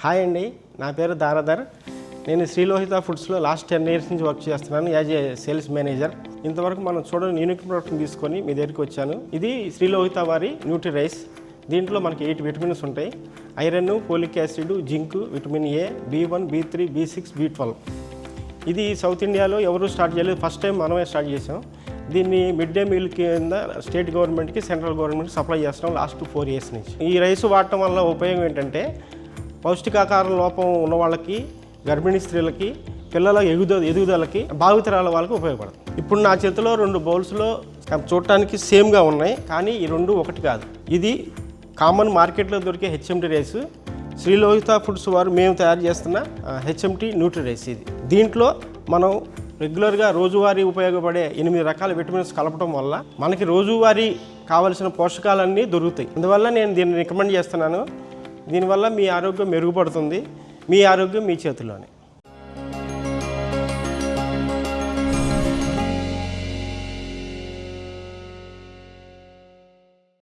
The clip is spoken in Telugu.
హాయ్ అండి, నా పేరు దారాధర్. నేను శ్రీలోహిత ఫుడ్స్లో లాస్ట్ 10 years నుంచి వర్క్ చేస్తున్నాను యాజ్ ఏ సేల్స్ మేనేజర్. ఇంతవరకు మనం చూడని యూనిక్ ప్రోడక్ట్ని తీసుకొని మీ దగ్గరికి వచ్చాను. ఇది శ్రీలోహిత వారి న్యూట్రీ రైస్. దీంట్లో మనకి 8 విటమిన్స్ ఉంటాయి. Iron, folic acid, zinc, vitamin A, B1, B3, B6, B12. ఇది సౌత్ ఇండియాలో ఎవరు స్టార్ట్ చేయలేదు, ఫస్ట్ టైం మనమే స్టార్ట్ చేసాం. దీన్ని మిడ్ డే మీల్ కింద స్టేట్ గవర్నమెంట్కి, సెంట్రల్ గవర్నమెంట్కి సప్లై చేస్తున్నాం లాస్ట్ 4 years నుంచి. ఈ రైస్ వాడటం వల్ల ఉపయోగం ఏంటంటే పౌష్టికాహార లోపం ఉన్న వాళ్ళకి, గర్భిణీ స్త్రీలకి, పిల్లల ఎదుగుదలకి, భావితరాల వాళ్ళకి ఉపయోగపడుతుంది. ఇప్పుడు నా చేతిలో 2 బౌల్స్లో చూడటానికి సేమ్గా ఉన్నాయి, కానీ ఈ 2 ఒకటి కాదు. ఇది కామన్ మార్కెట్లో దొరికే హెచ్ఎంటీ రైస్. శ్రీలోహిత ఫుడ్స్ వారు మేము తయారు చేస్తున్న హెచ్ఎంటీ న్యూట్రీ రైస్. ఇది దీంట్లో మనం రెగ్యులర్గా రోజువారీ ఉపయోగపడే 8 రకాల విటమిన్స్ కలపడం వల్ల మనకి రోజువారీ కావలసిన పోషకాలన్నీ దొరుకుతాయి. అందువల్ల నేను దీన్ని రికమెండ్ చేస్తున్నాను. దీనివల్ల మీ ఆరోగ్యం మెరుగుపడుతుంది. మీ ఆరోగ్యం మీ చేతిలోనే.